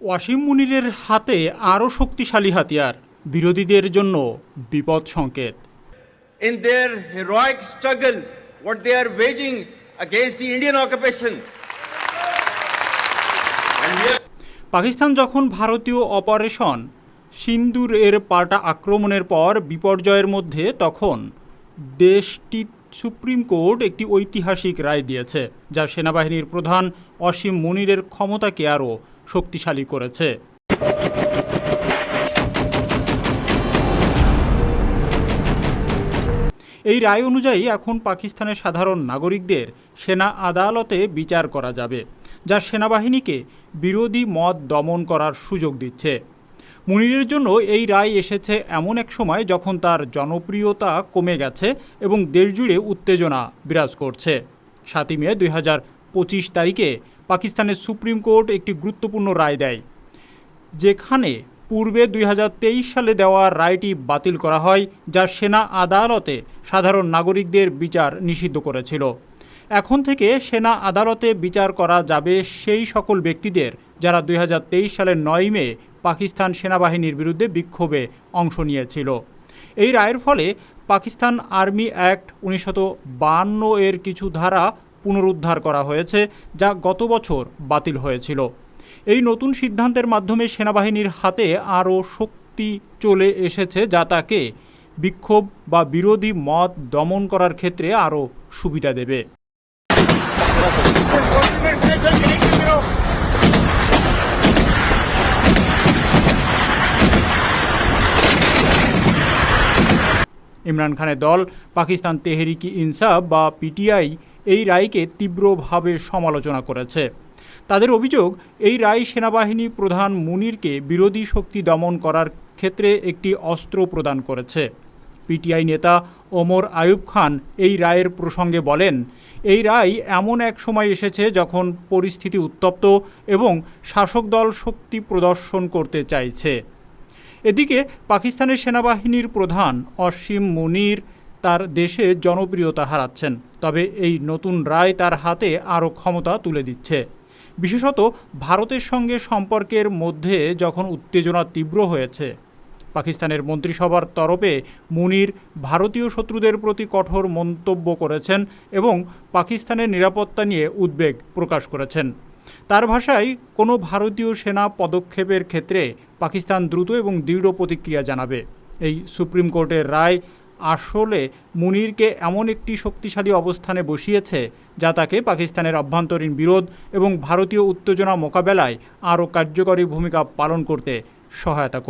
ওয়াসিম মুনিরের হাতে আরও শক্তিশালী হাতিয়ার, বিরোধীদের জন্য বিপদ সংকেত। In their heroic struggle, what they are waging against the Indian occupation. Pakistan যখন ভারতীয় অপারেশন সিন্দুর এর পাল্টা আক্রমণের পর বিপর্যয়ের মধ্যে, তখন দেশটির সুপ্রিম কোর্ট একটি ঐতিহাসিক রায় দিয়েছে, যা সেনাবাহিনীর প্রধান ওয়াসিম মুনিরের ক্ষমতাকে আরও শক্তিশালী করেছে। এই রায় অনুযায়ী এখন পাকিস্তানের সাধারণ নাগরিকদের সেনা আদালতে বিচার করা যাবে, যা সেনাবাহিনীকে বিরোধী মত দমন করার সুযোগ দিচ্ছে। মুনিরের জন্য এই রায় এসেছে এমন এক সময় যখন তার জনপ্রিয়তা কমে গেছে এবং দেশজুড়ে উত্তেজনা বিরাজ করছে। 7 মে 2025 তারিখে পাকিস্তানের সুপ্রিম কোর্ট একটি গুরুত্বপূর্ণ রায় দেয়, যেখানে পূর্বে 2023 সালে দেওয়া রায়টি বাতিল করা হয়, যা সেনা আদালতে সাধারণ নাগরিকদের বিচার নিষিদ্ধ করেছিল। এখন থেকে সেনা আদালতে বিচার করা যাবে সেই সকল ব্যক্তিদের যারা 2023 সালের 9 মে পাকিস্তান সেনাবাহিনীর বিরুদ্ধে বিক্ষোভে অংশ নিয়েছিল। এই রায়ের ফলে পাকিস্তান আর্মি অ্যাক্ট 1952 এর কিছু ধারা পুনরুদ্ধার করা হয়েছে, যা গত বছর বাতিল হয়েছিল। এই নতুন সিদ্ধান্তের মাধ্যমে সেনাবাহিনীর হাতে আরও শক্তি চলে এসেছে, যা তাকে বিক্ষোভ বা বিরোধী মত দমন করার ক্ষেত্রে আরও সুবিধা দেবে। ইমরান খানের দল পাকিস্তান তেহরিকি ইনসাফ বা পিটিআই এই রায়কে তীব্রভাবে সমালোচনা করেছে। তাদের অভিযোগ, এই রায় সেনাবাহিনী প্রধান মুনিরকে বিরোধী শক্তি দমন করার ক্ষেত্রে একটি অস্ত্র প্রদান করেছে। পিটিআই নেতা ওমর আয়ুব খান এই রায়ের প্রসঙ্গে বলেন, এই রায় এমন এক সময় এসেছে যখন পরিস্থিতি উত্তপ্ত এবং শাসক দল শক্তি প্রদর্শন করতে চাইছে। এদিকে পাকিস্তানের সেনাবাহিনীর প্রধান ওয়াসিম মুনির তার দেশে জনপ্রিয়তা হারাচ্ছেন, তবে এই নতুন রায় তার হাতে আরও ক্ষমতা তুলে দিচ্ছে। বিশেষত ভারতের সঙ্গে সম্পর্কের মধ্যে যখন উত্তেজনা তীব্র হয়েছে। পাকিস্তানের মন্ত্রিসভার তরফে মুনির ভারতীয় শত্রুদের প্রতি কঠোর মন্তব্য করেছেন এবং পাকিস্তানের নিরাপত্তা নিয়ে উদ্বেগ প্রকাশ করেছেন। তার ভাষায়, কোনো ভারতীয় সেনা পদক্ষেপের ক্ষেত্রে পাকিস্তান দ্রুত এবং দৃঢ় প্রতিক্রিয়া জানাবে। এই সুপ্রিম কোর্টের রায় আসলে মুনিরকে এমন একটি শক্তিশালী অবস্থানে বসিয়েছে, যা তাকে পাকিস্তানের অভ্যন্তরীণ বিরোধ এবং ভারতীয় উত্তেজনা মোকাবেলায় আরও কার্যকরী ভূমিকা পালন করতে সহায়তা করবে।